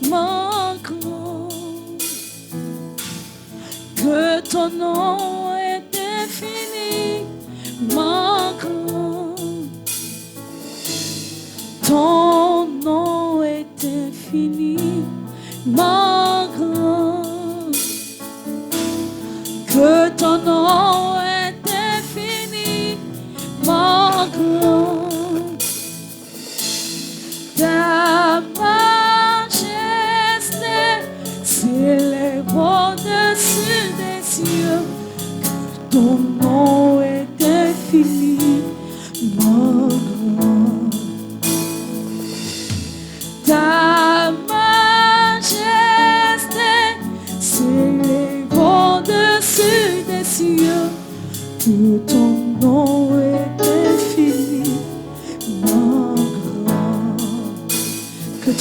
mon grand. Que ton nom est infini, mon grand. Ton nom est infini, mon grand. Que ton nom est infini, mon grand. Ta majesté s'élève au-dessus des cieux. Que ton nom est infini, mon grand. Ta majesté s'élève au-dessus des cieux. Que ton nom est infini, mon grand. Que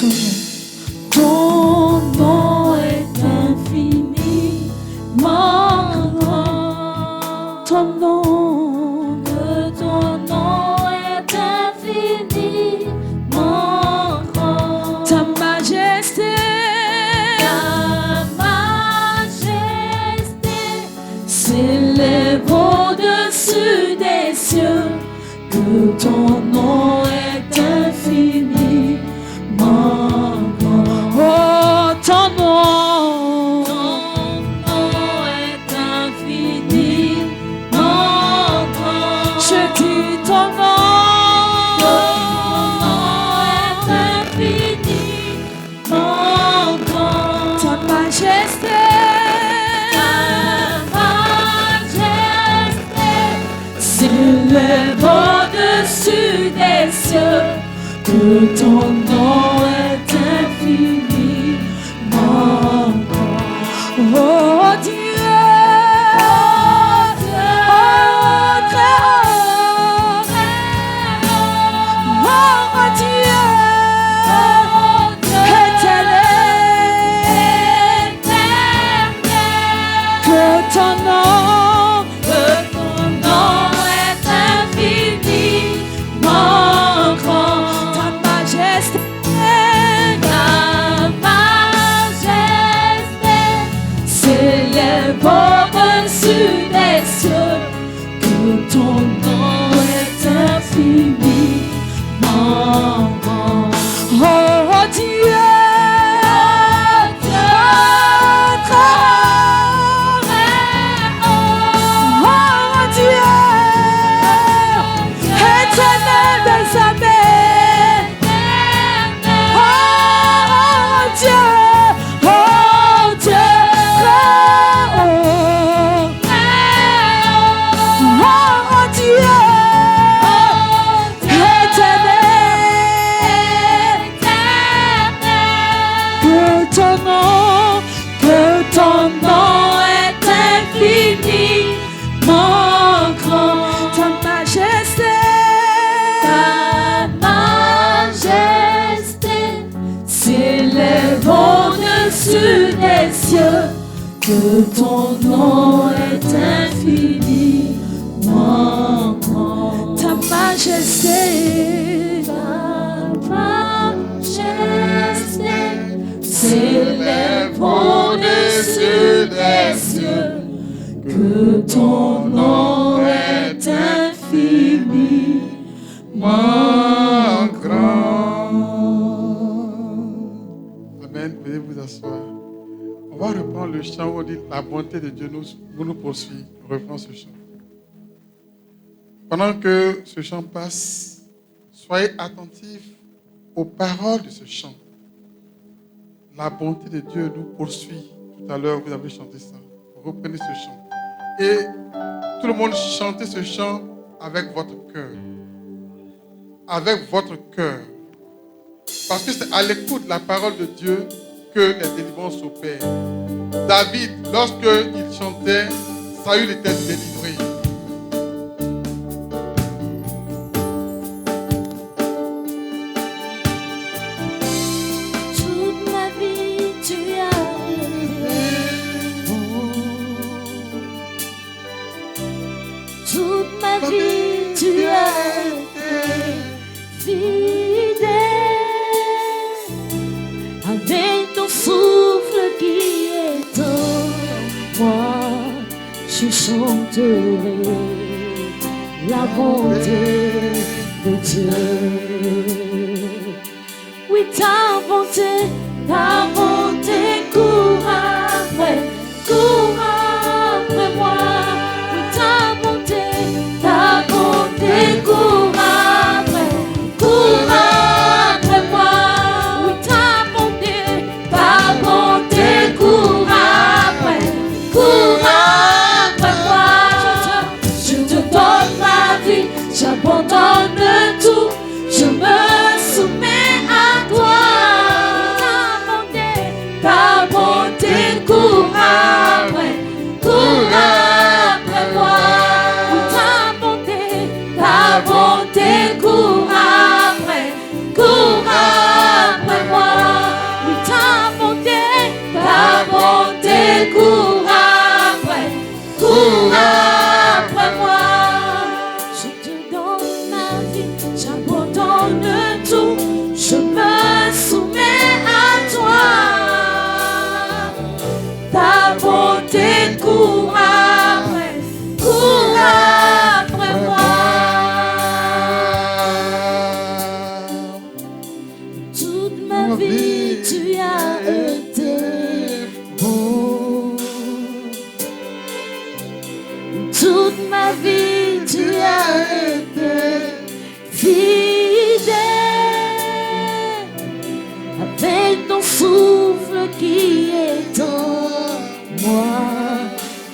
ton nom est infini, mon grand. Ton nom, que ton nom est infini, mon grand. Ta majesté s'élève au-dessus des cieux. Que ton nom est infini, mon grand. Oh, ton nom est infini, mon grand. Je dis ton nom est infini, mon grand. Ta majesté s'élève au-dessus des cieux. Que ton nom est infini, mon grand. Oh Dieu, oh Dieu, éternel, que ton nom est infini, mon grand. Ta majesté s'élève au-dessus des cieux. Que ton nom est infini, mon grand. Oh Dieu, éternel des armées. Oh Dieu, oh Dieu, oh Dieu, éternel. Que ton nom est infini, mon grand. Ta majesté s'élève au-dessus des cieux. Que ton nom est infini, mon grand. Ta majesté s'élève au-dessus des cieux. Que ton nom est infini, mon grand. Amen. Veuillez vous asseoir. On va reprendre le chant où on dit la bonté de Dieu nous poursuit. On reprend ce chant. Pendant que ce chant passe, soyez attentifs aux paroles de ce chant. La bonté de Dieu nous poursuit. Tout à l'heure, vous avez chanté ça. Reprenez ce chant. Et tout le monde chantez ce chant avec votre cœur. Avec votre cœur. Parce que c'est à l'écoute de la parole de Dieu que les délivrances s'opèrent. David, lorsqu'il chantait, Saül était délivré. Toute ma vie, tu as été bon. Toute ma vie, tu as été fidèle. Avec chanterai la bonté de Dieu. Oui, ta bonté court après moi. Oui, ta bonté court après moi. Oui, ta bonté court après moi. Je te donne ma vie, j'abandonne tout, je me soumets à toi. Ta bonté court après moi. Oui, ta bonté court après moi. Oui, ta bonté court après moi. Je te donne ma vie, j'abandonne tout, je me soumets à toi. Ta bonté court après moi. Toute ma vie, tu as été bon. Toute ma vie, tu as été fidèle. Avec ton souffle qui est en moi,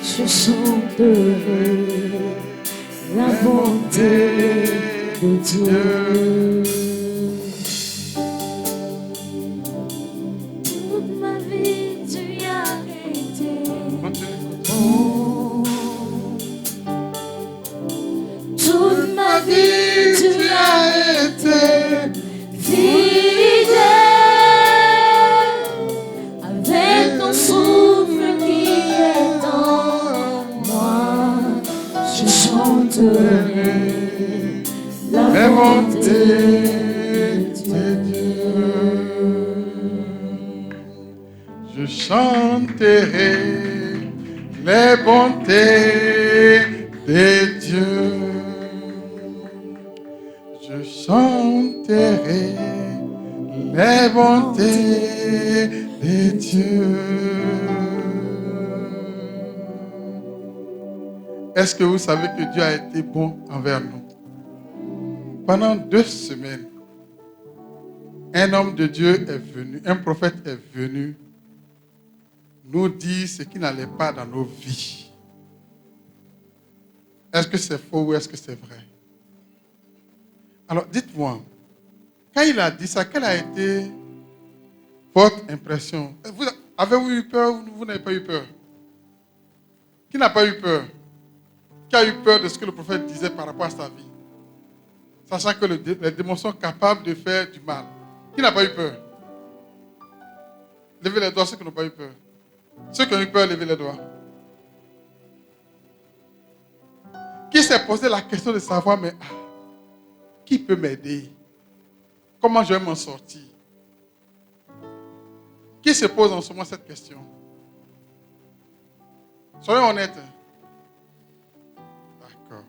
je chanterai la bonté de Dieu. Toute ma vie, tu as été bon. Toute ma vie, tu as été fidèle. Avec ton souffle qui est en moi, je chanterai la bonté de Dieu. Je chanterai les bontés de Dieu. Je chanterai les bontés de Dieu. Est-ce que vous savez que Dieu a été bon envers nous? Pendant 2 semaines, un homme de Dieu est venu, un prophète est venu nous dire ce qui n'allait pas dans nos vies. Est-ce que c'est faux ou est-ce que c'est vrai? Alors, dites-moi, quand il a dit ça, quelle a été votre impression? Avez-vous eu peur ou vous n'avez pas eu peur? Qui n'a pas eu peur? Qui a eu peur de ce que le prophète disait par rapport à sa vie? Sachant que les démons sont capables de faire du mal. Qui n'a pas eu peur? Levez les doigts, ceux qui n'ont pas eu peur. Ceux qui ont eu peur, levez les doigts. Qui s'est posé la question de savoir, mais qui peut m'aider? Comment je vais m'en sortir? Qui se pose en ce moment cette question? Soyons honnêtes. D'accord.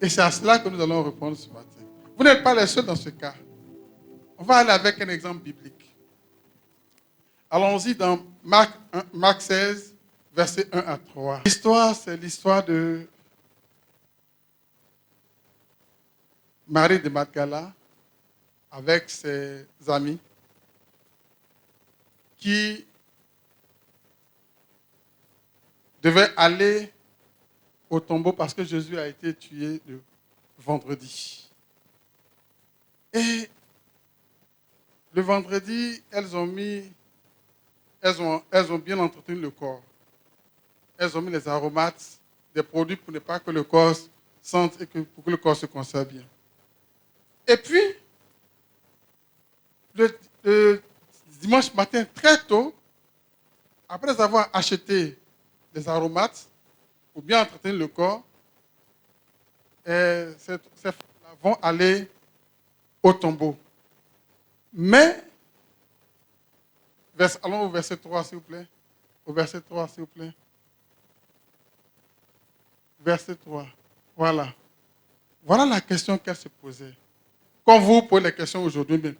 Et c'est à cela que nous allons répondre ce matin. Vous n'êtes pas les seuls dans ce cas. On va aller avec un exemple biblique. Allons-y dans Marc 16, versets 1 à 3. L'histoire, c'est l'histoire de Marie de Magdala avec ses amis qui devaient aller au tombeau parce que Jésus a été tué le vendredi. Et le vendredi, elles ont bien entretenu le corps. Elles ont mis les aromates, des produits pour ne pas que le corps sente et pour que le corps se conserve bien. Et puis, le dimanche matin, très tôt, après avoir acheté des aromates pour bien entretenir le corps, ces femmes vont aller au tombeau. Mais, allons au verset 3, s'il vous plaît. Au verset 3, s'il vous plaît. verset 3. Voilà. Voilà la question qu'elle se posait. Quand vous posez la question aujourd'hui, même,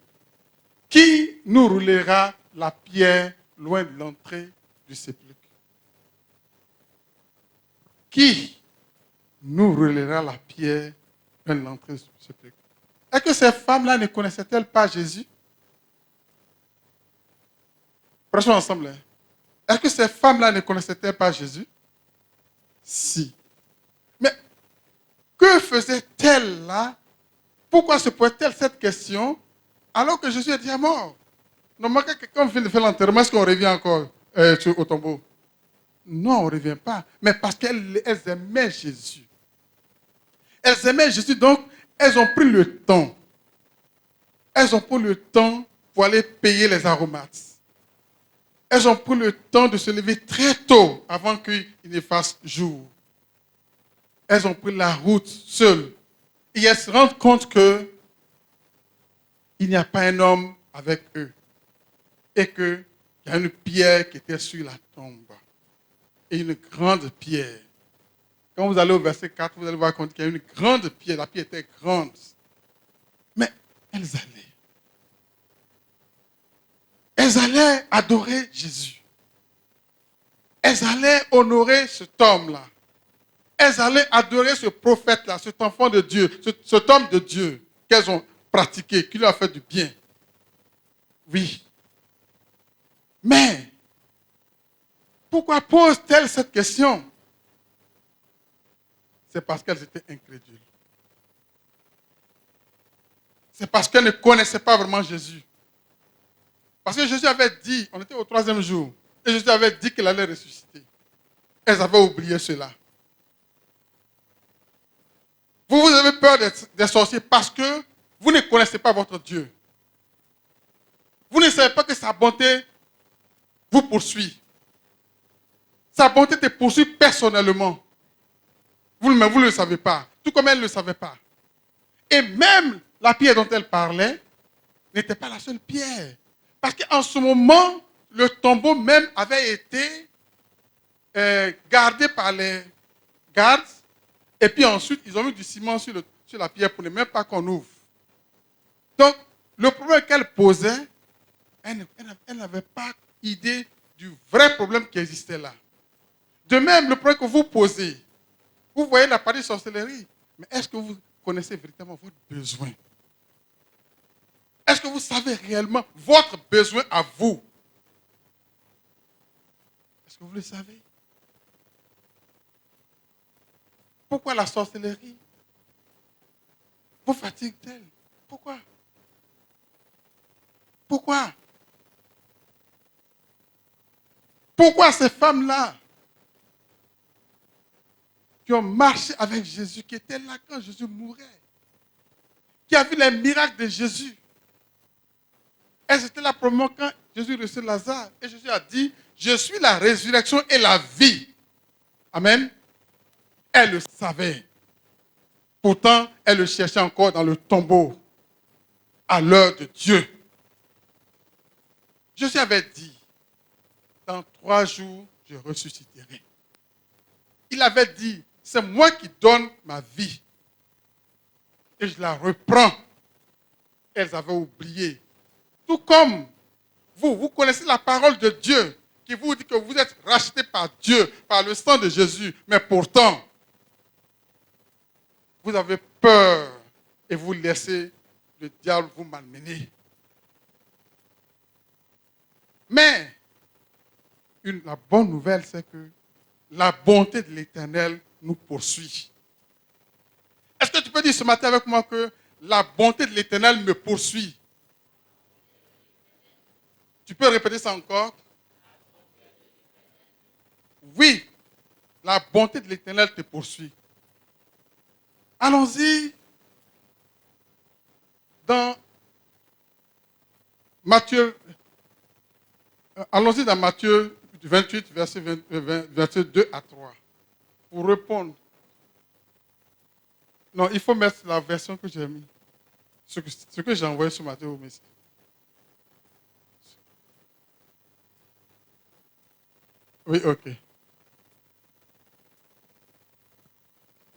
qui nous roulera la pierre loin de l'entrée du sépulcre? Qui nous roulera la pierre loin de l'entrée du sépulcre? Est-ce que ces femmes-là ne connaissaient-elles pas Jésus? Prêchons ensemble. Hein. Est-ce que ces femmes-là ne connaissaient-elles pas Jésus? Si. Mais que faisait-elle là? Pourquoi se posait-elle cette question alors que Jésus est déjà mort? Normalement, quand quelqu'un vient de faire l'enterrement, est-ce qu'on revient encore au tombeau? Non, on ne revient pas. Mais parce qu'elles aimaient Jésus. Elles aimaient Jésus, donc elles ont pris le temps. Elles ont pris le temps pour aller payer les aromates. Elles ont pris le temps de se lever très tôt avant qu'il ne fasse jour. Elles ont pris la route seules. Et elles se rendent compte qu'il n'y a pas un homme avec eux. Et qu'il y a une pierre qui était sur la tombe. Et une grande pierre. Quand vous allez au verset 4, vous allez voir qu'il y a une grande pierre. La pierre était grande. Mais elles allaient. Elles allaient adorer Jésus. Elles allaient honorer cet homme-là. Elles allaient adorer ce prophète-là, cet enfant de Dieu, cet homme de Dieu qu'elles ont pratiqué, qui lui a fait du bien. Oui. Mais, pourquoi pose-t-elle cette question? C'est parce qu'elles étaient incrédules. C'est parce qu'elles ne connaissaient pas vraiment Jésus. Parce que Jésus avait dit, on était au 3e jour, et Jésus avait dit qu'il allait ressusciter. Elles avaient oublié cela. Vous avez peur des sorciers parce que vous ne connaissez pas votre Dieu. Vous ne savez pas que sa bonté vous poursuit. Sa bonté te poursuit personnellement. Vous ne le savez pas. Tout comme elle ne le savait pas. Et même la pierre dont elle parlait n'était pas la seule pierre. Parce qu'en ce moment, le tombeau même avait été gardé par les gardes. Et puis ensuite, ils ont mis du ciment sur la pierre pour ne même pas qu'on ouvre. Donc, le problème qu'elle posait, elle n'avait pas idée du vrai problème qui existait là. De même, le problème que vous posez, vous voyez la partie sorcellerie, mais est-ce que vous connaissez véritablement votre besoin? Est-ce que vous savez réellement votre besoin à vous? Est-ce que vous le savez? Pourquoi la sorcellerie vous fatigue-t-elle? Pourquoi? Pourquoi? Pourquoi ces femmes-là qui ont marché avec Jésus, qui étaient là quand Jésus mourait, qui a vu les miracles de Jésus, elles étaient là pour moi quand Jésus reçut Lazare. Et Jésus a dit, je suis la résurrection et la vie. Amen. Elles le savaient. Pourtant, elles le cherchaient encore dans le tombeau, à l'heure de Dieu. Jésus avait dit, dans 3 jours, je ressusciterai. Il avait dit, c'est moi qui donne ma vie. Et je la reprends. Elles avaient oublié. Tout comme vous connaissez la parole de Dieu qui vous dit que vous êtes rachetés par Dieu, par le sang de Jésus. Mais pourtant, vous avez peur et vous laissez le diable vous malmener. Mais, la bonne nouvelle, c'est que la bonté de l'Éternel nous poursuit. Est-ce que tu peux dire ce matin avec moi que la bonté de l'Éternel me poursuit? Tu peux répéter ça encore? Oui, la bonté de l'Éternel te poursuit. Allons-y dans Matthieu. Allons-y dans Matthieu 28, verset 2 à 3. Pour répondre. Non, il faut mettre la version que j'ai mis. Ce que j'ai envoyé sur Matthieu au message. Oui, ok.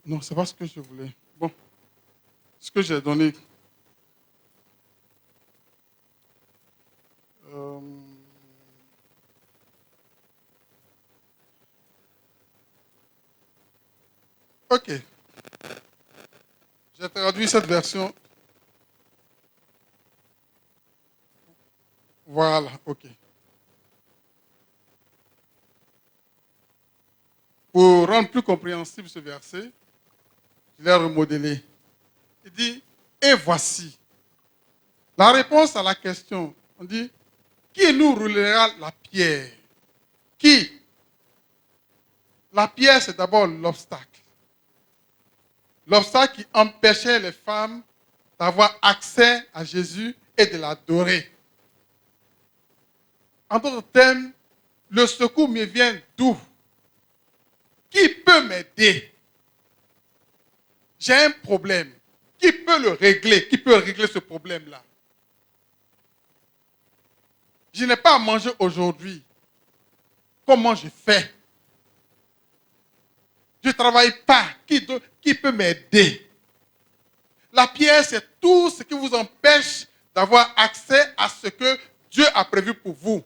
Non, ce n'est pas ce que je voulais. Bon, ce que j'ai donné. Euh, ok, j'ai traduit cette version. Voilà, ok. Pour rendre plus compréhensible ce verset, je l'ai remodelé. Il dit, et voici. La réponse à la question, on dit, qui nous roulera la pierre? Qui? La pierre, c'est d'abord l'obstacle. L'obstacle qui empêchait les femmes d'avoir accès à Jésus et de l'adorer. En d'autres termes, le secours me vient d'où? Qui peut m'aider? J'ai un problème. Qui peut le régler? Qui peut régler ce problème-là? Je n'ai pas à manger aujourd'hui. Comment je fais? Je ne travaille pas. Qui peut m'aider? La pierre, c'est tout ce qui vous empêche d'avoir accès à ce que Dieu a prévu pour vous.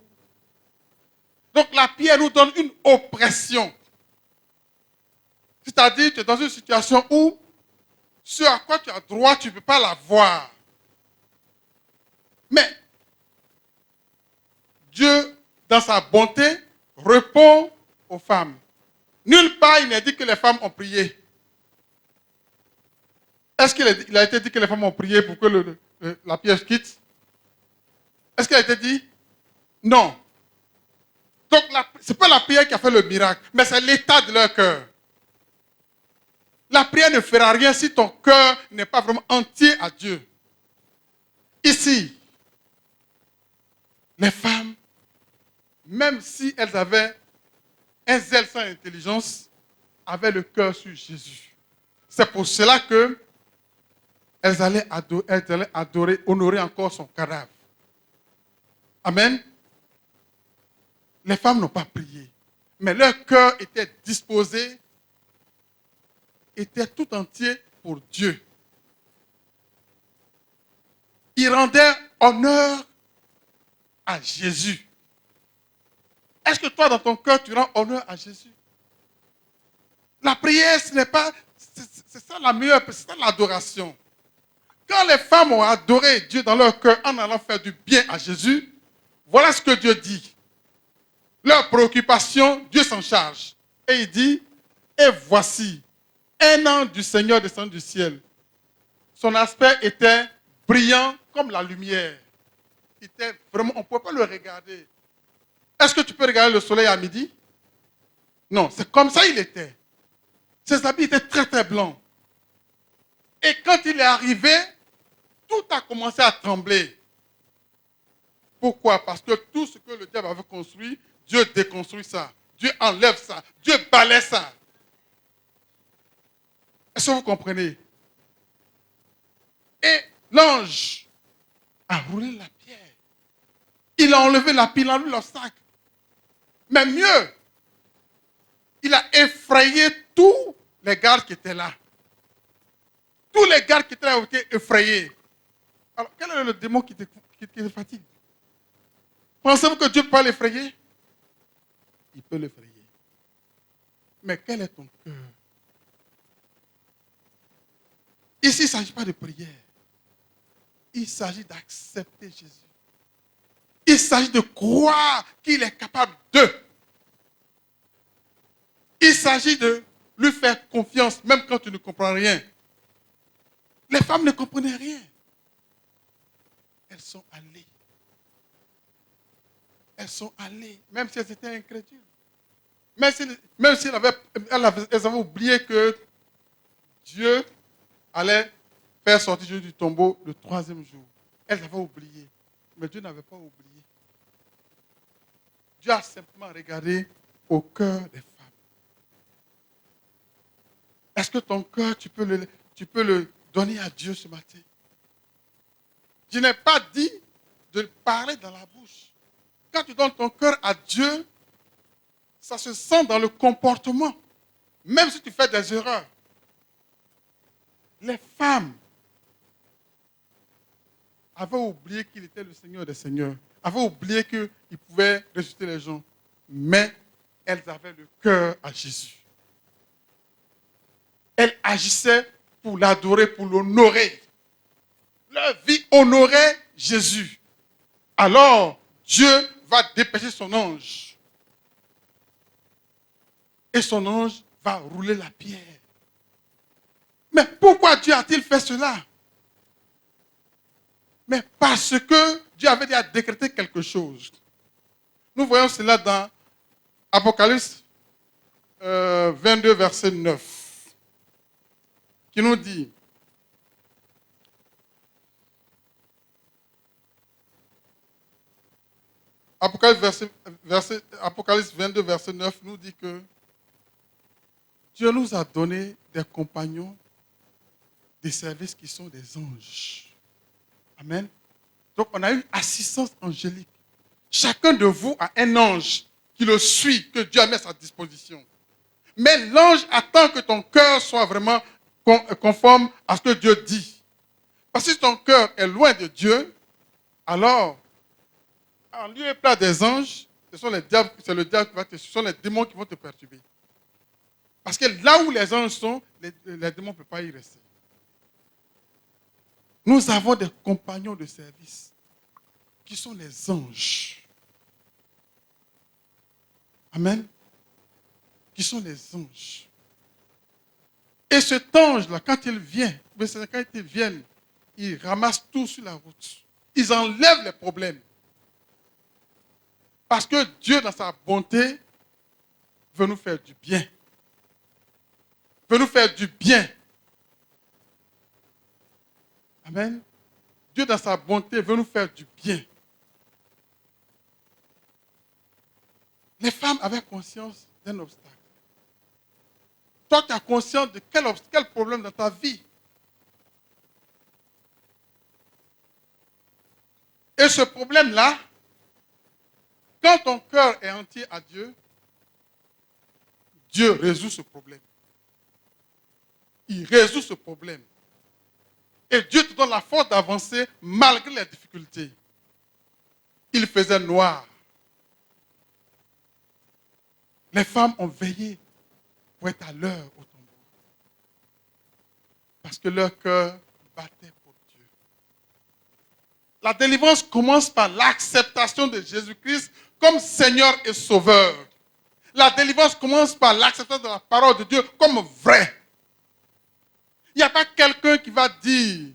Donc la pierre nous donne une oppression. C'est-à-dire que tu es dans une situation où ce à quoi tu as droit, tu ne peux pas l'avoir. Mais Dieu, dans sa bonté, répond aux femmes. Nulle part il n'est dit que les femmes ont prié. Est-ce qu'il a été dit que les femmes ont prié pour que la pierre quitte? Est-ce qu'il a été dit? Non. Donc, ce n'est pas la prière qui a fait le miracle, mais c'est l'état de leur cœur. La prière ne fera rien si ton cœur n'est pas vraiment entier à Dieu. Ici, les femmes, même si elles avaient un zèle sans intelligence, avaient le cœur sur Jésus. C'est pour cela que elles allaient adorer, honorer encore son cadavre. Amen. Les femmes n'ont pas prié, mais leur cœur était disposé, était tout entier pour Dieu. Ils rendaient honneur à Jésus. Est-ce que toi, dans ton cœur, tu rends honneur à Jésus? La prière, ce n'est pas... C'est ça la meilleure, c'est ça l'adoration. Quand les femmes ont adoré Dieu dans leur cœur en allant faire du bien à Jésus, voilà ce que Dieu dit. Leur préoccupation, Dieu s'en charge. Et il dit, et voici, un ange du Seigneur descend du ciel. Son aspect était brillant comme la lumière. Il était vraiment, on ne pouvait pas le regarder. Est-ce que tu peux regarder le soleil à midi? Non, c'est comme ça il était. Ses habits étaient très très blancs. Et quand il est arrivé, tout a commencé à trembler. Pourquoi? Parce que tout ce que le diable avait construit, Dieu déconstruit ça. Dieu enlève ça. Dieu balaie ça. Est-ce que vous comprenez? Et l'ange a roulé la pierre. Il a enlevé la pierre, il a enlevé l'obstacle. Mais mieux, il a effrayé tous les gardes qui étaient là. Tous les gardes qui étaient là ont été effrayés. Alors, quel est le démon qui te fatigue? Pensez-vous que Dieu peut pas l'effrayer? Il peut l'effrayer. Mais quel est ton cœur? Ici, il ne s'agit pas de prière. Il s'agit d'accepter Jésus. Il s'agit de croire qu'il est capable de. Il s'agit de lui faire confiance, même quand tu ne comprends rien. Les femmes ne comprenaient rien. Elles sont allées. Elles sont allées, même si elles étaient incrédules. Même si elles avaient oublié que Dieu allait faire sortir Jésus du tombeau le 3e jour. Elles avaient oublié. Mais Dieu n'avait pas oublié. Dieu a simplement regardé au cœur des femmes. Est-ce que ton cœur, tu peux le donner à Dieu ce matin? Je n'ai pas dit de parler dans la bouche. Quand tu donnes ton cœur à Dieu, ça se sent dans le comportement. Même si tu fais des erreurs. Les femmes avaient oublié qu'il était le Seigneur des Seigneurs, avaient oublié qu'il pouvait ressusciter les gens, mais elles avaient le cœur à Jésus. Elles agissaient pour l'adorer, pour l'honorer. Leur vie honorait Jésus. Alors, Dieu va dépêcher son ange. Et son ange va rouler la pierre. Mais pourquoi Dieu a-t-il fait cela? Mais parce que Dieu avait déjà décrété quelque chose. Nous voyons cela dans Apocalypse 22, verset 9, qui nous dit, Apocalypse 22, verset 9 nous dit que Dieu nous a donné des compagnons, des services qui sont des anges. Amen. Donc on a une assistance angélique. Chacun de vous a un ange qui le suit, que Dieu a mis à sa disposition. Mais l'ange attend que ton cœur soit vraiment conforme à ce que Dieu dit. Parce que si ton cœur est loin de Dieu, alors, en lieu et place des anges, ce sont les diables, c'est le diable qui va ce sont les démons qui vont te perturber. Parce que là où les anges sont, les démons ne peuvent pas y rester. Nous avons des compagnons de service qui sont les anges. Amen. Qui sont les anges. Et cet ange-là, quand il vient, ils ramassent tout sur la route. Ils enlèvent les problèmes. Parce que Dieu, dans sa bonté, veut nous faire du bien. Veut nous faire du bien. Amen. Dieu, dans sa bonté, veut nous faire du bien. Les femmes avaient conscience d'un obstacle. Toi, tu as conscience de quel problème dans ta vie. Et ce problème-là, quand ton cœur est entier à Dieu, Dieu résout ce problème. Il résout ce problème. Et Dieu te donne la force d'avancer malgré les difficultés. Il faisait noir. Les femmes ont veillé pour être à l'heure au tombeau. Parce que leur cœur battait pour Dieu. La délivrance commence par l'acceptation de Jésus-Christ comme Seigneur et Sauveur. La délivrance commence par l'acceptation de la parole de Dieu comme vraie. Il n'y a pas quelqu'un qui va dire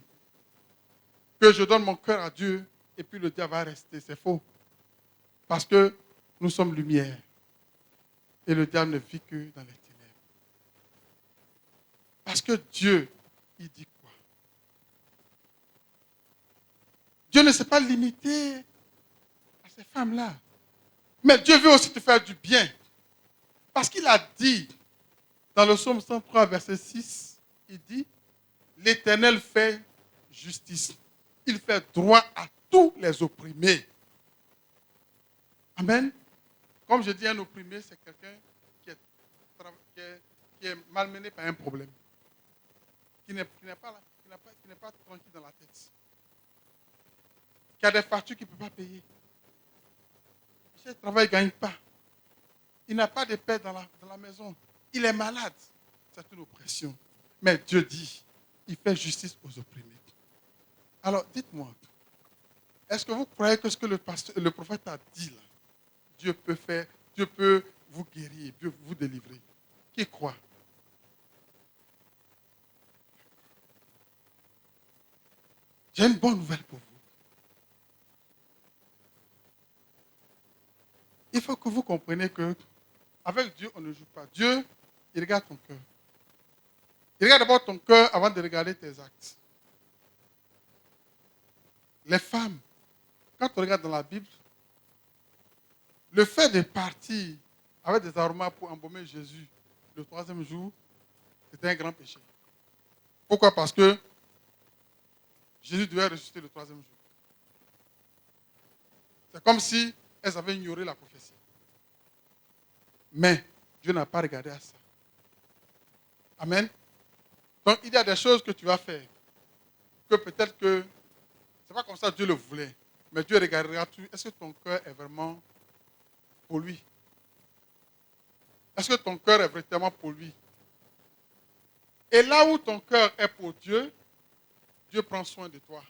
que je donne mon cœur à Dieu et puis le diable va rester. C'est faux. Parce que nous sommes lumière. Et le diable ne vit que dans les ténèbres. Parce que Dieu, il dit quoi? Dieu ne s'est pas limité à ces femmes-là. Mais Dieu veut aussi te faire du bien. Parce qu'il a dit, dans le psaume 103, verset 6, il dit, l'Éternel fait justice. Il fait droit à tous les opprimés. Amen. Comme je dis, un opprimé, c'est quelqu'un qui est malmené par un problème. Qui n'est pas tranquille dans la tête. Qui a des factures qu'il ne peut pas payer. Il travaille, il ne gagne pas. Il n'a pas de paix dans la maison. Il est malade. C'est une oppression. Mais Dieu dit, il fait justice aux opprimés. Alors, dites-moi, est-ce que vous croyez que ce que le prophète a dit là, Dieu peut faire, Dieu peut vous guérir, Dieu peut vous délivrer? Qui croit? J'ai une bonne nouvelle pour vous. Il faut que vous compreniez que avec Dieu, on ne joue pas. Dieu, il regarde ton cœur. Il regarde d'abord ton cœur avant de regarder tes actes. Les femmes, quand on regarde dans la Bible, le fait de partir avec des aromates pour embaumer Jésus le 3e jour, c'était un grand péché. Pourquoi? Parce que Jésus devait ressusciter le 3e jour. C'est comme si elles avaient ignoré la prophétie. Mais Dieu n'a pas regardé à ça. Amen. Donc, il y a des choses que tu vas faire, que peut-être que, c'est pas comme ça que Dieu le voulait, mais Dieu regardera tout. Est-ce que ton cœur est vraiment pour lui? Est-ce que ton cœur est vraiment pour lui? Et là où ton cœur est pour Dieu, Dieu prend soin de toi.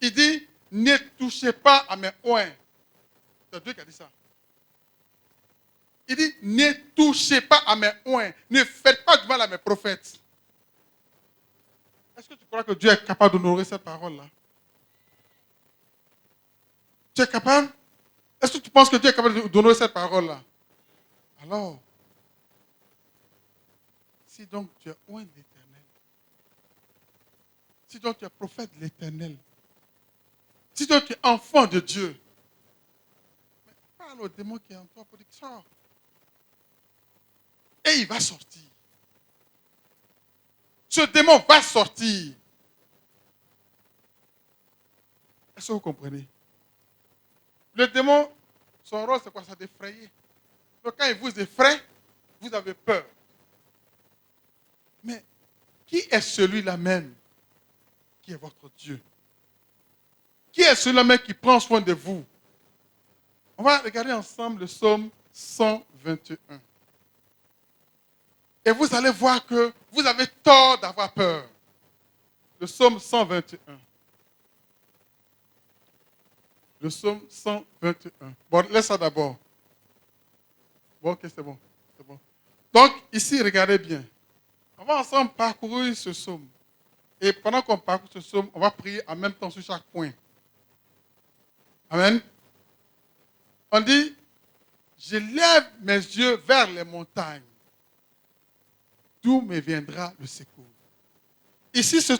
Il dit, ne touchez pas à mes oins. C'est Dieu qui a dit ça. Il dit, ne touchez pas à mes oins. Ne faites pas du mal à mes prophètes. Est-ce que tu crois que Dieu est capable d'honorer cette parole-là? Tu es capable? Est-ce que tu penses que Dieu est capable d'honorer cette parole-là? Alors, si donc tu es oint de l'Éternel, si donc tu es prophète de l'Éternel, si donc tu es enfant de Dieu, mais parle au démon qui est en toi pour dire sors. Et il va sortir. Ce démon va sortir. Est-ce que vous comprenez? Le démon, son rôle, c'est quoi? Ça d'effrayer. Donc quand il vous effraie, vous avez peur. Mais qui est celui-là même qui est votre Dieu? Qui est celui-là même qui prend soin de vous? On va regarder ensemble le psaume 121. Et vous allez voir que vous avez tort d'avoir peur. Le psaume 121. Le psaume 121. Bon, laisse ça d'abord. Bon, ok, c'est bon. C'est bon. Donc, ici, regardez bien. On va ensemble parcourir ce psaume. Et pendant qu'on parcourt ce psaume, on va prier en même temps sur chaque point. Amen. On dit, je lève mes yeux vers les montagnes. D'où me viendra le secours? Ici, ce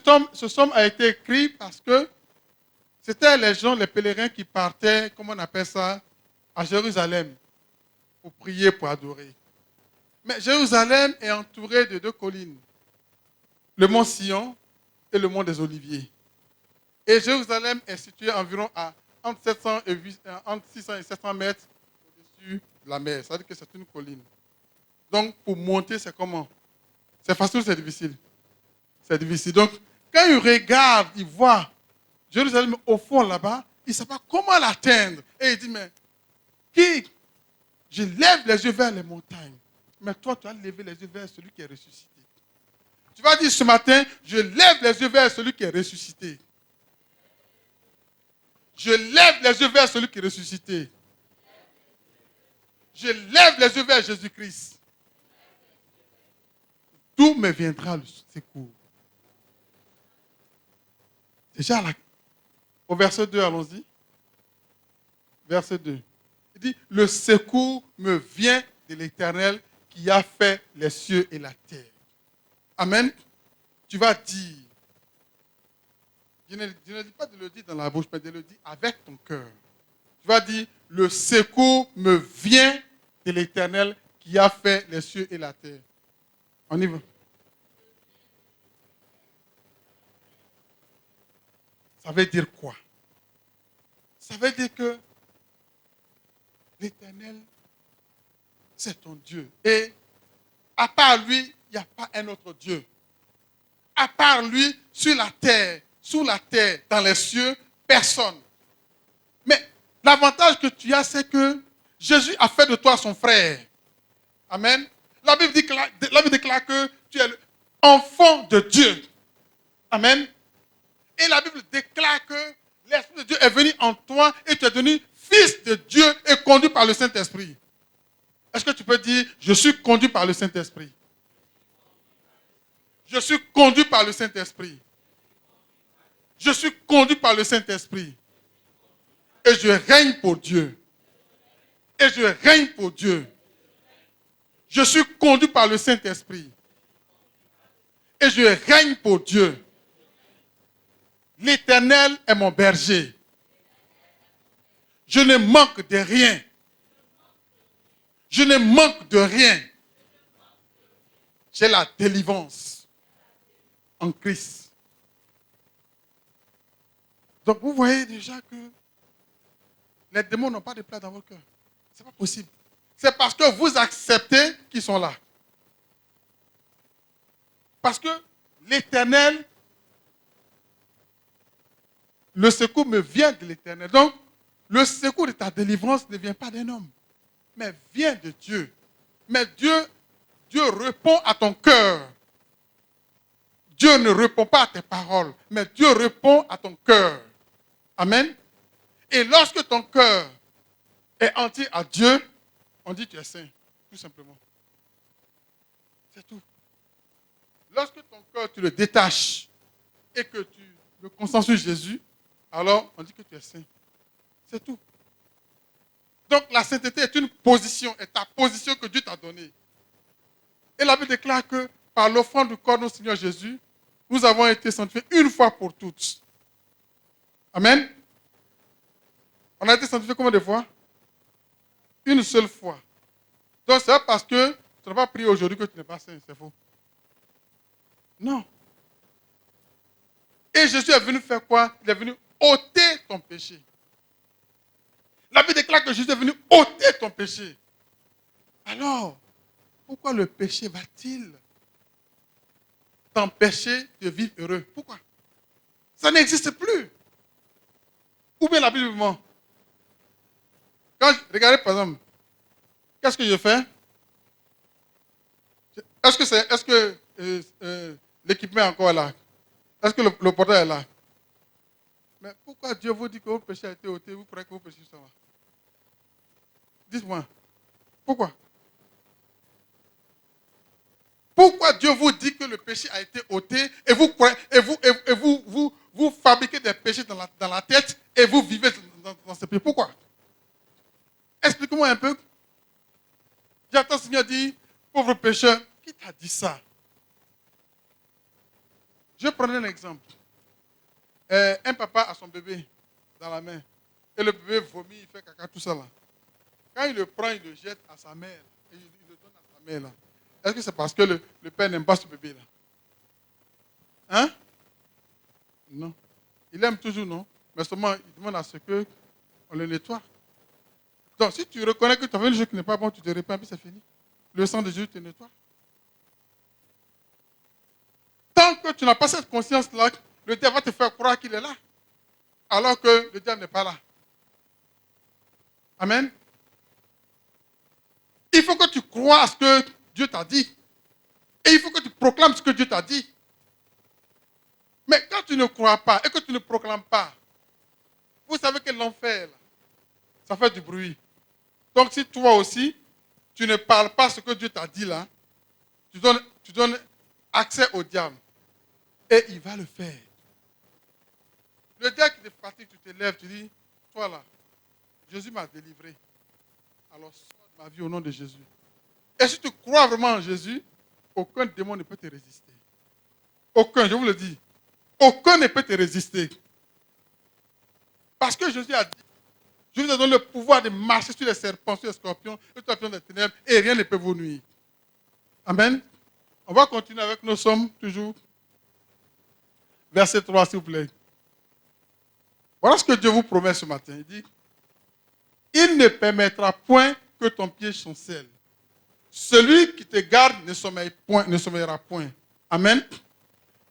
psaume a été écrit parce que c'était les gens, les pèlerins qui partaient, comment on appelle ça, à Jérusalem pour prier, pour adorer. Mais Jérusalem est entourée de deux collines, le mont Sion et le mont des Oliviers. Et Jérusalem est située environ à entre 600 et 700 mètres au-dessus de la mer. Ça veut dire que c'est une colline. Donc, pour monter, c'est comment? C'est facile ou c'est difficile? C'est difficile. Donc, quand il regarde, il voit Jérusalem au fond là-bas, il ne sait pas comment l'atteindre. Et il dit, mais qui? Je lève les yeux vers les montagnes. Mais toi, tu as levé les yeux vers celui qui est ressuscité. Tu vas dire ce matin, je lève les yeux vers celui qui est ressuscité. Je lève les yeux vers celui qui est ressuscité. Je lève les yeux vers Jésus-Christ. D'où me viendra le secours? Déjà, au verset 2, allons-y. Verset 2. Il dit, le secours me vient de l'Éternel qui a fait les cieux et la terre. Amen. Tu vas dire, je ne dis pas de le dire dans la bouche, mais de le dire avec ton cœur. Tu vas dire, le secours me vient de l'Éternel qui a fait les cieux et la terre. On y va. Ça veut dire quoi? Ça veut dire que l'Éternel, c'est ton Dieu. Et à part lui, il n'y a pas un autre Dieu. À part lui, sur la terre, sous la terre, dans les cieux, personne. Mais l'avantage que tu as, c'est que Jésus a fait de toi son frère. Amen. La Bible déclare que tu es l'enfant de Dieu. Amen. Et la Bible déclare que l'Esprit de Dieu est venu en toi et tu es devenu fils de Dieu et conduit par le Saint-Esprit. Est-ce que tu peux dire, je suis conduit par le Saint-Esprit? Je suis conduit par le Saint-Esprit. Je suis conduit par le Saint-Esprit. Et je règne pour Dieu. Et je règne pour Dieu. Je suis conduit par le Saint-Esprit. Et je règne pour Dieu. L'Éternel est mon berger. Je ne manque de rien. Je ne manque de rien. J'ai la délivrance en Christ. Donc vous voyez déjà que les démons n'ont pas de place dans votre cœur. Ce n'est pas possible. C'est parce que vous acceptez qu'ils sont là. Parce que l'Éternel, le secours me vient de l'Éternel. Donc, le secours de ta délivrance ne vient pas d'un homme, mais vient de Dieu. Mais Dieu répond à ton cœur. Dieu ne répond pas à tes paroles, mais Dieu répond à ton cœur. Amen. Et lorsque ton cœur est entier à Dieu, on dit que tu es saint, tout simplement. C'est tout. Lorsque ton cœur, tu le détaches et que tu le concentres sur Jésus, alors on dit que tu es saint. C'est tout. Donc la sainteté est une position, est ta position que Dieu t'a donnée. Et la Bible déclare que par l'offrande du corps de notre Seigneur Jésus, nous avons été sanctifiés une fois pour toutes. Amen. On a été sanctifiés combien de fois? Une seule fois. Donc c'est pas parce que tu n'as pas prié aujourd'hui que tu n'es pas saint, c'est faux. Non. Et Jésus est venu faire quoi? Il est venu ôter ton péché. La Bible déclare que Jésus est venu ôter ton péché. Alors, pourquoi le péché va-t-il t'empêcher de vivre heureux? Pourquoi? Ça n'existe plus. Ou bien la Bible ment. Regardez par exemple, qu'est-ce que je fais? Est-ce que l'équipement est encore là? Est-ce que le portail est là? Mais pourquoi Dieu vous dit que votre péché a été ôté? Vous croyez que vos péchés sont là? Dites-moi. Pourquoi? Pourquoi Dieu vous dit que le péché a été ôté et vous croyez, vous fabriquez des péchés dans la tête et vous vivez dans ce péché? Pourquoi? Explique-moi un peu. J'entends le Seigneur dire, pauvre pécheur, qui t'a dit ça? Je vais prendre un exemple. Un papa a son bébé dans la main et le bébé vomit, il fait caca, tout ça là. Quand il le prend, il le jette à sa mère et il le donne à sa mère là. Est-ce que c'est parce que le père n'aime pas ce bébé là? Hein? Non. Il aime toujours, non? Mais seulement il demande à ce qu'on le nettoie. Donc si tu reconnais que tu as fait une chose qui n'est pas bon, tu te répands, puis c'est fini. Le sang de Jésus te nettoie. Tant que tu n'as pas cette conscience-là, le diable va te faire croire qu'il est là. Alors que le diable n'est pas là. Amen. Il faut que tu crois à ce que Dieu t'a dit. Et il faut que tu proclames ce que Dieu t'a dit. Mais quand tu ne crois pas et que tu ne proclames pas, vous savez que l'enfer, ça fait du bruit. Donc si toi aussi, tu ne parles pas ce que Dieu t'a dit là, tu donnes accès au diable. Et il va le faire. Le diable qui te fatigue, tu te lèves, tu dis, toi là, Jésus m'a délivré. Alors sors de ma vie au nom de Jésus. Et si tu crois vraiment en Jésus, aucun démon ne peut te résister. Aucun, je vous le dis. Aucun ne peut te résister. Parce que Jésus a dit, je vous ai donné le pouvoir de marcher sur les serpents, sur les scorpions, sur les scorpions des ténèbres, et rien ne peut vous nuire. Amen. On va continuer avec nos sommes, toujours. Verset 3, s'il vous plaît. Voilà ce que Dieu vous promet ce matin. Il dit, il ne permettra point que ton pied chancelle. Celui qui te garde ne sommeillera point. Amen.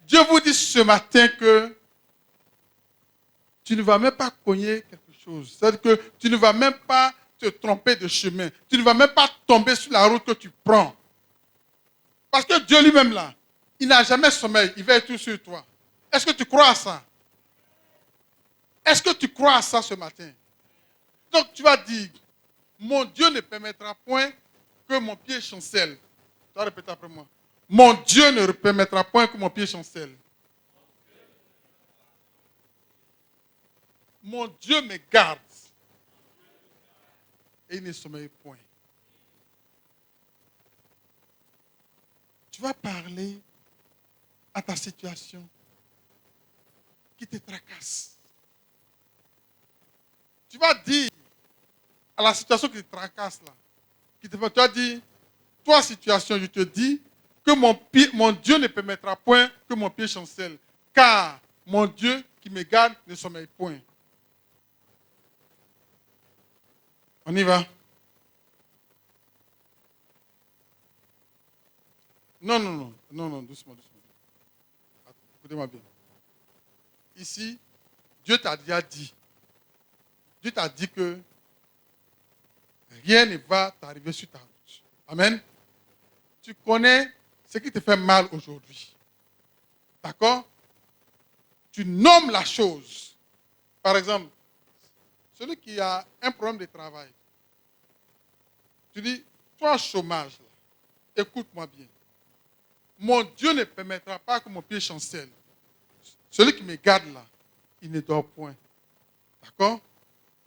Dieu vous dit ce matin que tu ne vas même pas cogner quelque chose. C'est-à-dire que tu ne vas même pas te tromper de chemin. Tu ne vas même pas tomber sur la route que tu prends. Parce que Dieu lui-même là, il n'a jamais sommeil. Il va être tout sur toi. Est-ce que tu crois à ça? Est-ce que tu crois à ça ce matin? Donc tu vas dire, mon Dieu ne permettra point que mon pied chancelle. Tu vas répéter après moi. Mon Dieu ne permettra point que mon pied chancelle. Mon Dieu me garde. Et il ne sommeille point. Tu vas parler à ta situation qui te tracasse. Tu vas dire à la situation qui te tracasse là, tu vas dire, toi situation, je te dis que mon Dieu ne permettra point que mon pied chancelle, car mon Dieu qui me garde ne sommeille point. On y va? Non, doucement. Attends, écoutez-moi bien. Ici, Dieu t'a déjà dit. Dieu t'a dit que rien ne va t'arriver sur ta route. Amen. Tu connais ce qui te fait mal aujourd'hui. D'accord? Tu nommes la chose. Par exemple, celui qui a un problème de travail. Tu dis, toi, chômage, là, écoute-moi bien. Mon Dieu ne permettra pas que mon pied chancelle. Celui qui me garde là, il ne dort point. D'accord?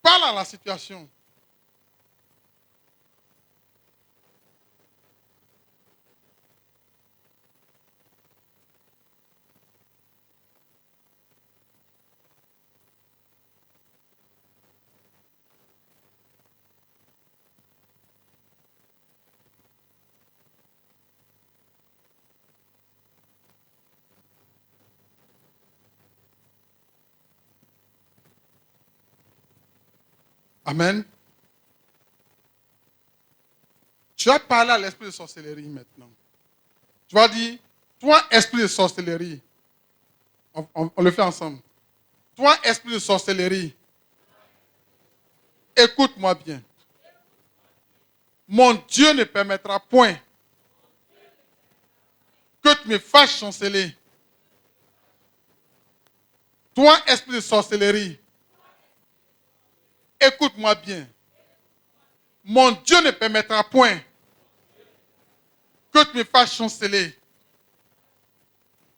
Parle à la situation. Amen. Tu vas parler à l'esprit de sorcellerie maintenant. Tu vas dire, toi, esprit de sorcellerie, on le fait ensemble. Toi, esprit de sorcellerie, écoute-moi bien. Mon Dieu ne permettra point que tu me fasses chanceler. Toi, esprit de sorcellerie, écoute-moi bien. Mon Dieu ne permettra point que tu me fasses chanceler.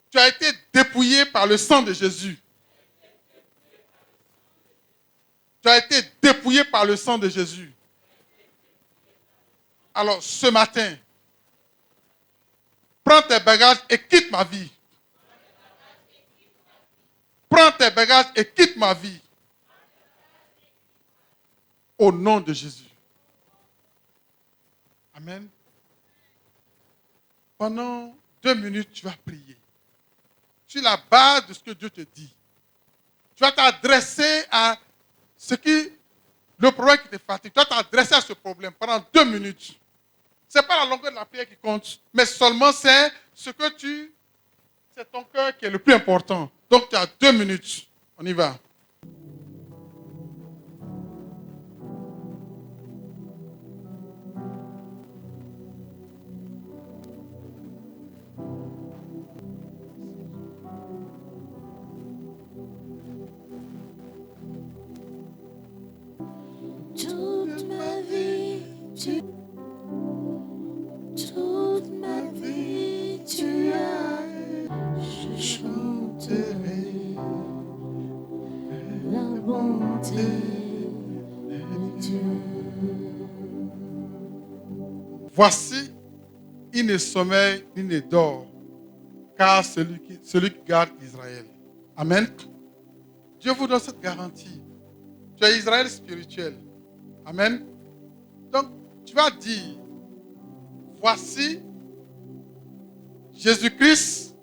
Tu as été dépouillé par le sang de Jésus. Tu as été dépouillé par le sang de Jésus. Alors, ce matin, prends tes bagages et quitte ma vie. Prends tes bagages et quitte ma vie. Au nom de Jésus. Amen. Pendant 2 minutes, tu vas prier. Sur la base de ce que Dieu te dit. Tu vas t'adresser à le problème qui te fatigue. Tu vas t'adresser à ce problème pendant 2 minutes. Ce n'est pas la longueur de la prière qui compte, mais seulement c'est c'est ton cœur qui est le plus important. Donc tu as 2 minutes. On y va. Toute ma vie, toute ma vie, tu as. Je chanterai la bonté de Dieu. Voici, il ne sommeille ni ne dort, car celui qui garde Israël. Amen. Dieu vous donne cette garantie. Tu es Israël spirituel. Amen. Donc, tu vas dire, voici, Jésus-Christ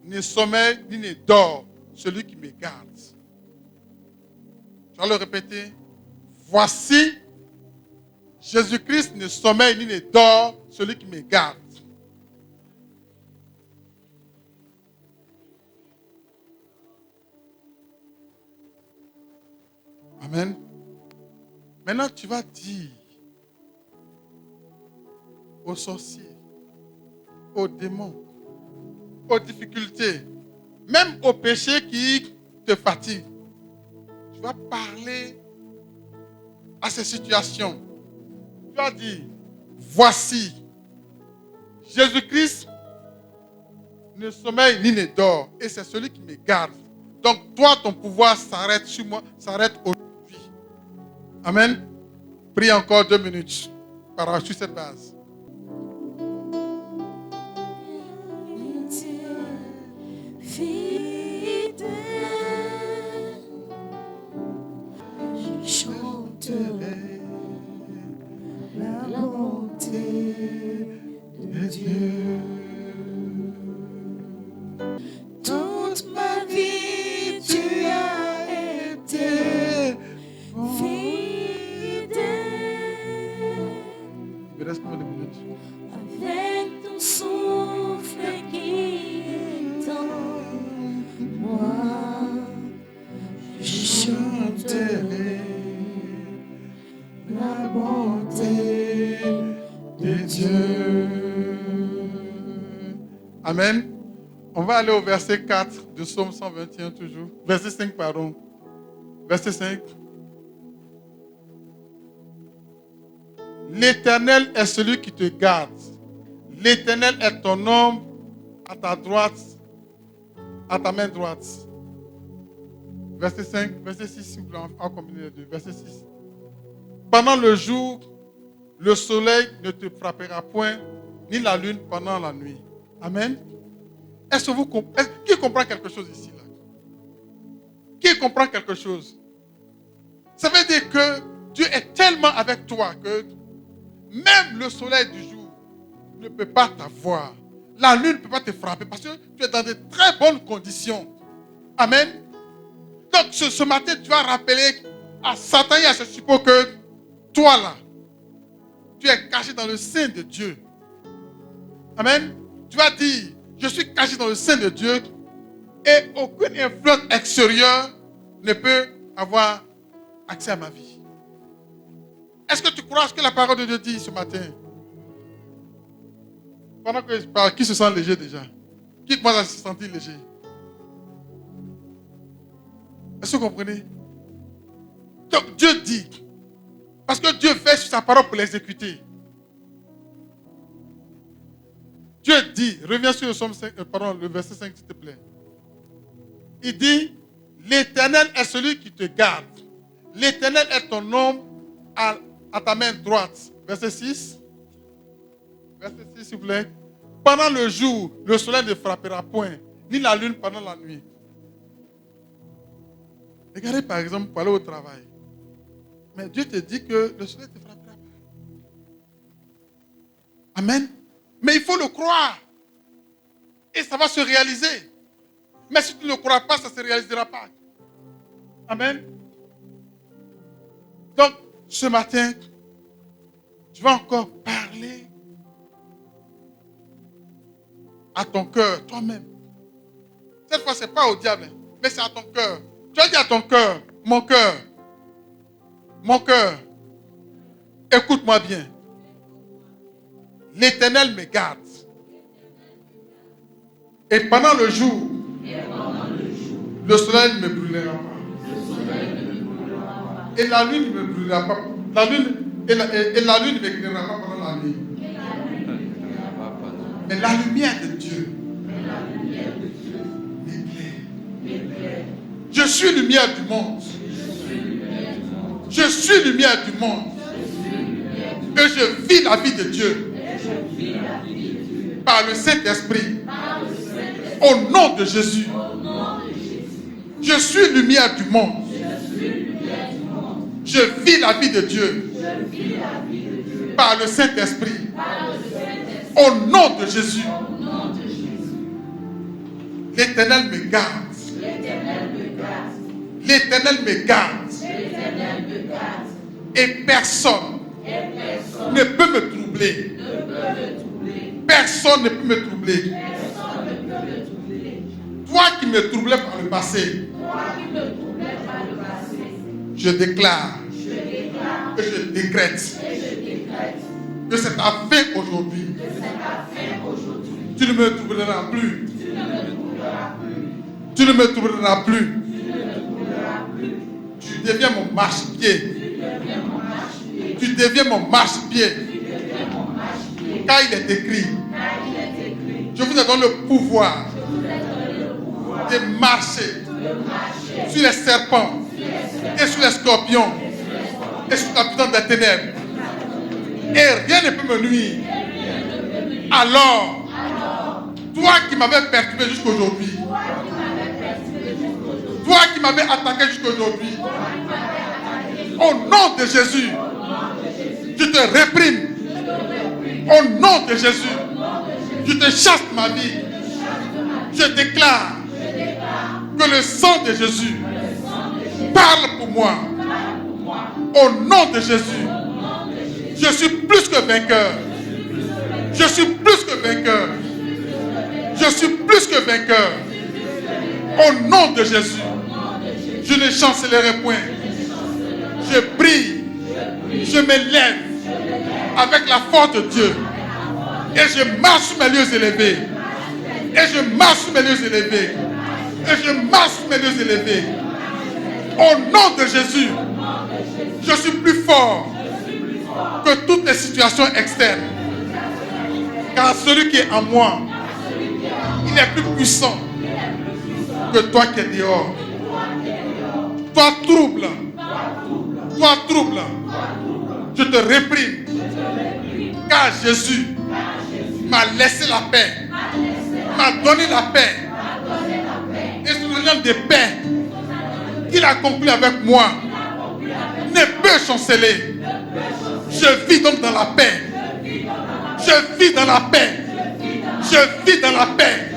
ne sommeille ni ne dort, celui qui me garde. Tu vas le répéter. Voici, Jésus-Christ ne sommeille ni ne dort, celui qui me garde. Amen. Maintenant, tu vas dire aux sorciers, aux démons, aux difficultés, même aux péchés qui te fatiguent. Tu vas parler à ces situations. Tu vas dire, voici, Jésus-Christ ne sommeille ni ne dort, et c'est celui qui me garde. Donc toi, ton pouvoir s'arrête sur moi, s'arrête aujourd'hui. Amen. Prie encore 2 minutes sur cette base. Fidèle, je chanterai la bonté de Dieu. Toute ma vie, tu as été fidèle. Il me reste combien de minutes? Avec ton souffle qui bonté de Dieu. Amen. On va aller au verset 4 de Psaume 121 toujours. Verset 5, pardon. Verset 5. L'Éternel est celui qui te garde. L'Éternel est ton ombre à ta droite, à ta main droite. Verset 5, verset 6, s'il vous plaît, on va combiner les deux. Verset 6. Pendant le jour, le soleil ne te frappera point, ni la lune pendant la nuit. Amen. Est-ce que vous comprenez? Qui comprend quelque chose ici, là? Qui comprend quelque chose? Ça veut dire que Dieu est tellement avec toi que même le soleil du jour ne peut pas t'avoir. La lune ne peut pas te frapper parce que tu es dans de très bonnes conditions. Amen. Donc ce matin, tu vas rappeler à Satan et à ce suppos que toi là, tu es caché dans le sein de Dieu. Amen. Tu vas dire, je suis caché dans le sein de Dieu et aucune influence extérieure ne peut avoir accès à ma vie. Est-ce que tu crois à ce que la parole de Dieu dit ce matin? Pendant que je parle, qui se sent léger déjà? Qui commence à se sentir léger? Est-ce que vous comprenez? Donc Dieu dit, parce que Dieu fait sur sa parole pour l'exécuter. Dieu dit, reviens sur le verset 5 s'il te plaît. Il dit, l'Éternel est celui qui te garde. L'Éternel est ton ombre à ta main droite. Verset 6. Verset 6 s'il vous plaît. Pendant le jour, le soleil ne frappera point, ni la lune pendant la nuit. Regardez par exemple pour aller au travail. Mais Dieu te dit que le soleil ne te frappera pas. Amen. Mais il faut le croire. Et ça va se réaliser. Mais si tu ne le crois pas, ça ne se réalisera pas. Amen. Donc, ce matin, tu vas encore parler à ton cœur, toi-même. Cette fois, ce n'est pas au diable, mais c'est à ton cœur. Tu vas dire à ton cœur, mon cœur, écoute-moi bien. L'Éternel me garde. Et pendant le jour, le soleil ne me brûlera pas. Et la lune ne me brûlera pas. La lune ne m'éclairera pas pendant la nuit. Mais la lumière de Dieu m'éclaire. Je suis lumière du monde. Je suis lumière du monde. Et je vis la vie de Dieu. Par le Saint-Esprit. Au nom de Jésus. Je suis lumière du monde. Je vis la vie de Dieu. Par le Saint-Esprit. Au nom de Jésus. L'Éternel me garde. L'Éternel me garde. Et personne ne peut me troubler. Personne ne peut me troubler. Toi qui me troublais par le passé, je déclare et je décrète que c'est ta fin aujourd'hui. Tu ne me troubleras plus. Tu ne me troubleras plus. Tu deviens mon marchepied. Tu deviens mon marchepied. Car il est écrit, je vous ai donné le pouvoir de marcher sur les serpents et sur les scorpions et sur la puissance des ténèbres. Et rien ne peut me nuire. Alors, toi qui m'avais perturbé jusqu'aujourd'hui, toi qui m'avais attaqué jusqu'aujourd'hui, au nom de Jésus, je te réprime. Au nom de Jésus, je te chasse ma vie. Je déclare que le sang de Jésus parle pour moi. Au nom de Jésus, je suis plus que vainqueur. Je suis plus que vainqueur. Je suis plus que vainqueur. Au nom de Jésus, je ne chancellerai point. Je brille Je me lève avec la force de Dieu. Et je marche sur mes lieux élevés. Et je marche sur mes lieux élevés. Et je marche sur mes lieux élevés. Au nom de Jésus, je suis plus fort que toutes les situations externes. Car celui qui est en moi, il est plus puissant que toi qui es dehors. Toi trouble, je te réprime. Car Jésus m'a laissé la paix, m'a donné la paix. Et ce nom de paix qu'il a conclu avec moi ne peut chanceler. Je vis donc dans la paix. Je vis dans la paix. Je vis dans la paix.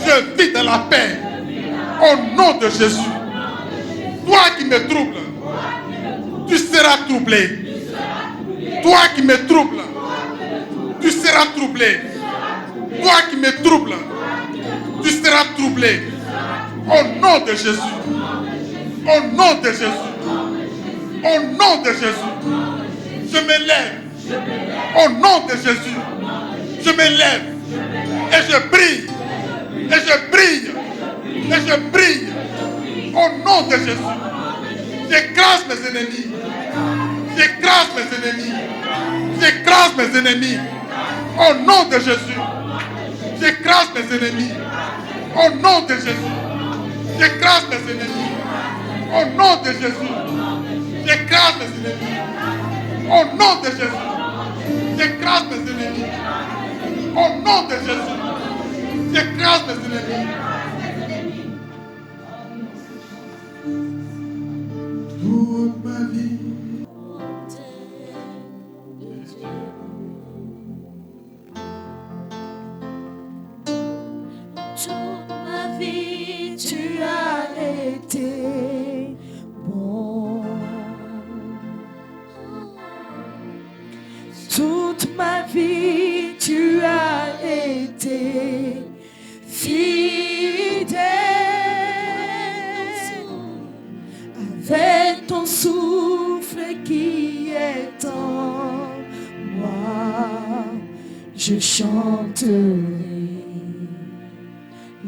Je vis dans la paix. Au nom de Jésus. Toi qui me troubles, tu seras troublé. Toi qui me troubles, tu seras troublé. Toi qui me troubles, tu seras troublé. Au nom de Jésus. Au nom de Jésus. Au nom de Jésus. Je me lève. Au nom de Jésus. Je me lève. Et je brille. Et je brille. Et je brille. Au nom de Jésus. J'écrase mes ennemis. J'écrase mes ennemis. J'écrase mes ennemis. Au nom de Jésus. J'écrase mes ennemis. Au nom de Jésus. J'écrase mes ennemis. Au nom de Jésus. J'écrase mes ennemis. Au nom de Jésus. J'écrase mes ennemis. Au nom de Jésus. J'écrase mes ennemis. Toute ma vie. Toute ma vie, tu as été bon. Toute ma vie, tu as été fidèle. Avec ton souffle qui est en moi, je chanterai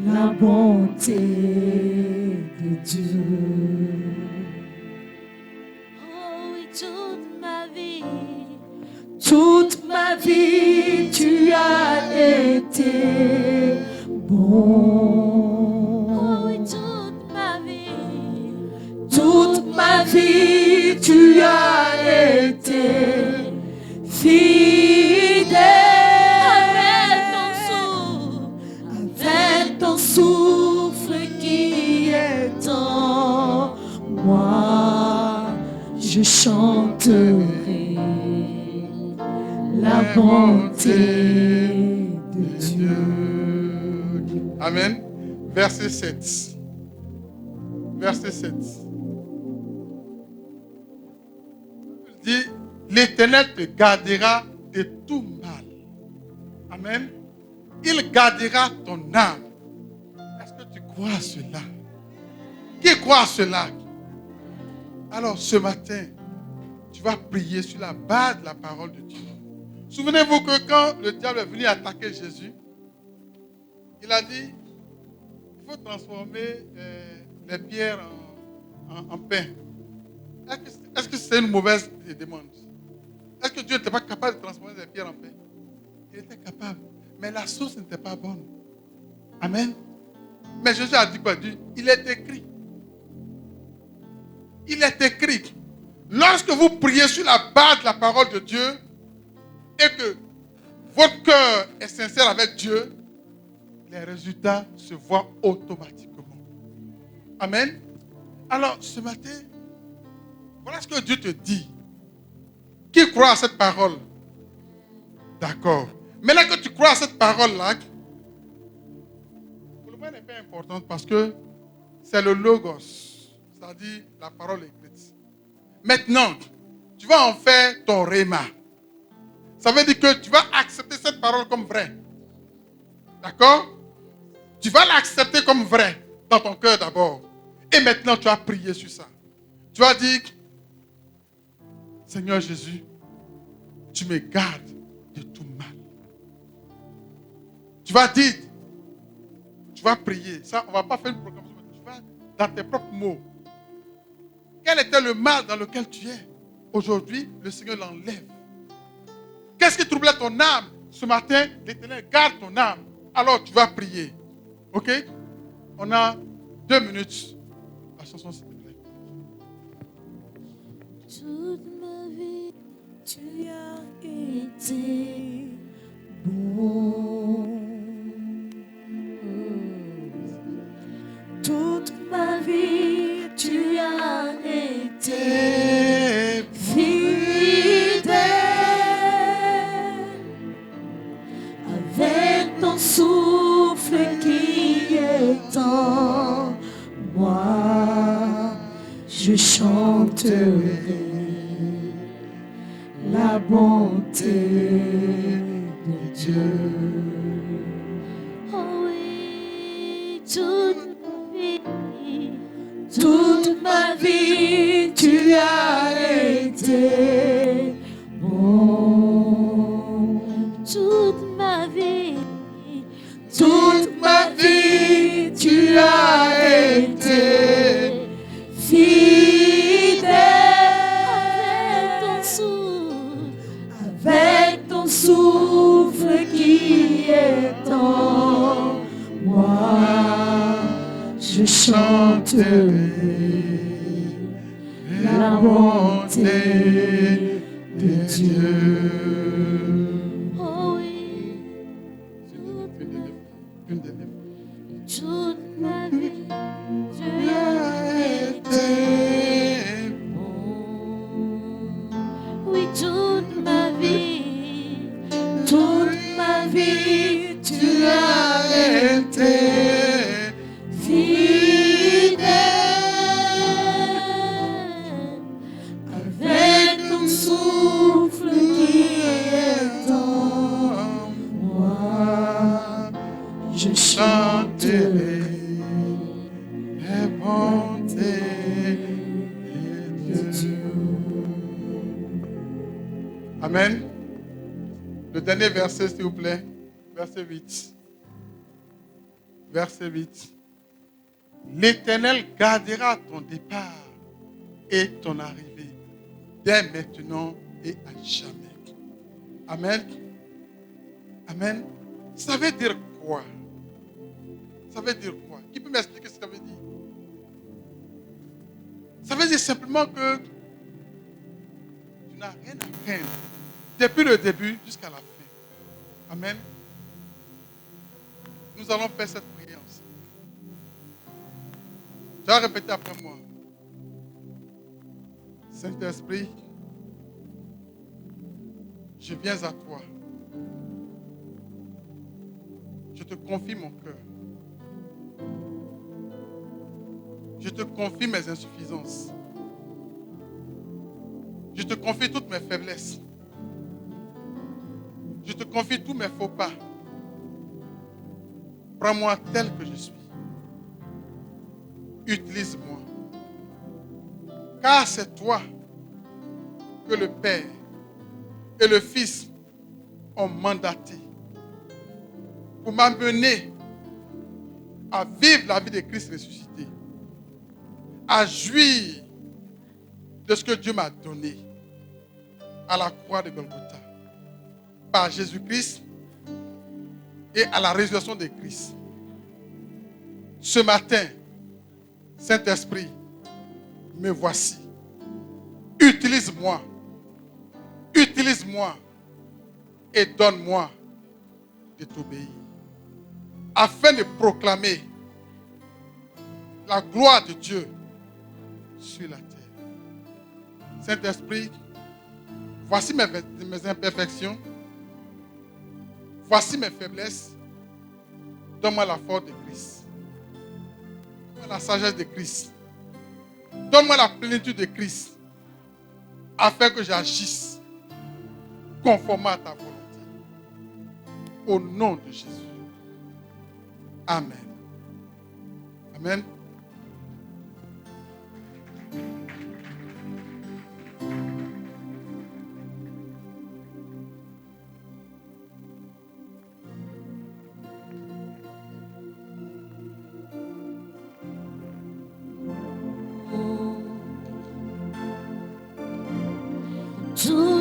la bonté de Dieu. Oh oui, toute ma vie, tu as été bon. Oh oui, toute ma vie, tu as été fidèle. Avec ton souffle qui est en moi, je chanterai la bonté de Dieu. Amen. Verset 7. Verset 7. Il dit, l'Éternel te gardera de tout mal. Amen. Il gardera ton âme. Est-ce que tu crois à cela? Qui croit à cela? Alors ce matin, tu vas prier sur la base de la parole de Dieu. Souvenez-vous que quand le diable est venu attaquer Jésus, il a dit, il faut transformer les pierres en pain. Est-ce que c'est une mauvaise demande? Est-ce que Dieu n'était pas capable de transformer les pierres en pain? Il était capable. Mais la sauce n'était pas bonne. Amen. Mais Jésus a dit quoi? Il est écrit. Il est écrit. Lorsque vous priez sur la base de la parole de Dieu et que votre cœur est sincère avec Dieu, les résultats se voient automatiquement. Amen. Alors, ce matin, voilà ce que Dieu te dit. Qui croit à cette parole? D'accord. Maintenant que tu crois à cette parole-là, pour le moment, elle n'est pas importante parce que c'est le logos, c'est-à-dire la parole écrite. Maintenant, tu vas en faire ton réma. Ça veut dire que tu vas accepter cette parole comme vraie. D'accord? Tu vas l'accepter comme vraie dans ton cœur d'abord. Et maintenant, tu vas prier sur ça. Tu vas dire, Seigneur Jésus, tu me gardes de tout mal. Tu vas dire, tu vas prier. Ça, on ne va pas faire une proclamation. Tu vas, dans tes propres mots, quel était le mal dans lequel tu es? Aujourd'hui, le Seigneur l'enlève. Qu'est-ce qui troublait ton âme? Ce matin, l'Éternel garde ton âme. Alors tu vas prier. Ok? On a 2 minutes. La chanson, s'il te plaît. Toute ma vie, tu as été bon. Toute ma vie, tu as été fidèle. Avec ton souffle qui est en moi, je chanterai la bonté de Dieu. Oh oui, toute ma vie, tu as été bon. Toute ma vie, tu as été fidèle. Avec ton souffle qui est en moi, je chanterai la bonté de Dieu. Oh oui, Une dernière. toute ma vie, tu as été bon. Oui, toute ma vie, tu as été fidèle. Avec ton souffle qui est en moi, je chanterai la bonté de Dieu. Amen. Le dernier verset, s'il vous plaît. Verset 8. Verset 8. L'Éternel gardera ton départ et ton arrivée, dès maintenant et à jamais. Amen. Amen. Ça veut dire quoi? Ça veut dire quoi? Qui peut m'expliquer ce que ça veut dire? Ça veut dire simplement que tu n'as rien à craindre depuis le début jusqu'à la fin. Amen. Nous allons faire cette prière ensemble. Tu vas répéter après moi. Saint-Esprit, je viens à toi. Je te confie mon cœur. Je te confie mes insuffisances. Je te confie toutes mes faiblesses. Je te confie tous mes faux pas. Prends-moi tel que je suis. Utilise-moi. Car c'est toi que le Père et le Fils ont mandaté pour m'amener à vivre la vie de Christ ressuscité, à jouir de ce que Dieu m'a donné à la croix de Golgotha par Jésus-Christ et à la résurrection de Christ. Ce matin, Saint-Esprit, me voici. Utilise-moi. Utilise-moi et donne-moi de t'obéir afin de proclamer la gloire de Dieu sur la terre. Saint-Esprit, voici mes imperfections. Voici mes faiblesses. Donne-moi la force de Christ. Donne-moi la sagesse de Christ. Donne-moi la plénitude de Christ. Afin que j'agisse conformément à ta volonté. Au nom de Jésus. Amen. Amen.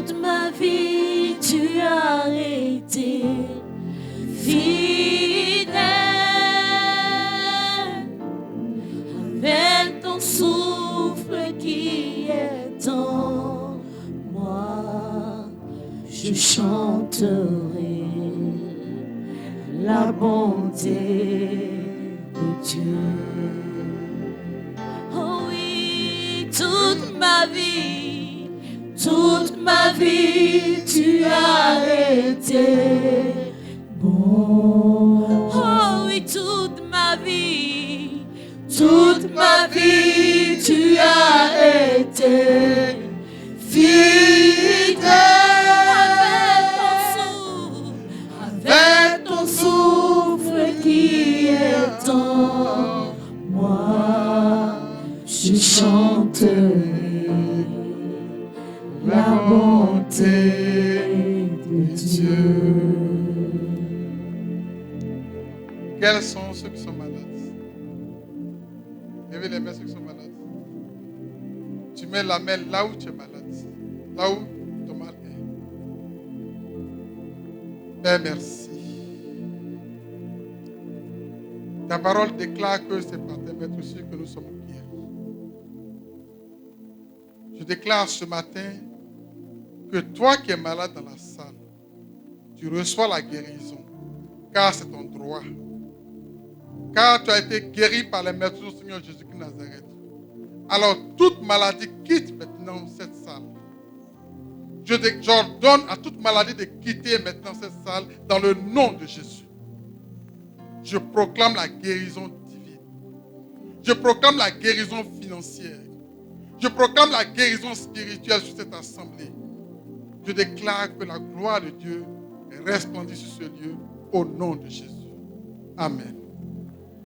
toute ma vie, tu as été fidèle. Avec ton souffle qui est en moi, je chanterai la bonté de Dieu. Oh oui, toute ma vie, tu as été bon. Oh oui, toute ma vie, tu as été fidèle. Avec ton souffle qui est en moi, je chanterai la bonté de Dieu. Quels sont ceux qui sont malades? Levez les mains ceux qui sont malades. Tu mets la main là où tu es malade, là où ton mal est. Père, merci. Ta parole déclare que c'est par tes maîtres que nous sommes guéris. Je déclare ce matin que toi qui es malade dans la salle, tu reçois la guérison, car c'est ton droit. Car tu as été guéri par les maîtres du Seigneur Jésus-Christ de Nazareth. Alors toute maladie quitte maintenant cette salle. J'ordonne à toute maladie de quitter maintenant cette salle dans le nom de Jésus. Je proclame la guérison divine. Je proclame la guérison financière. Je proclame la guérison spirituelle sur cette assemblée. Je déclare que la gloire de Dieu resplendit sur ce lieu au nom de Jésus. Amen.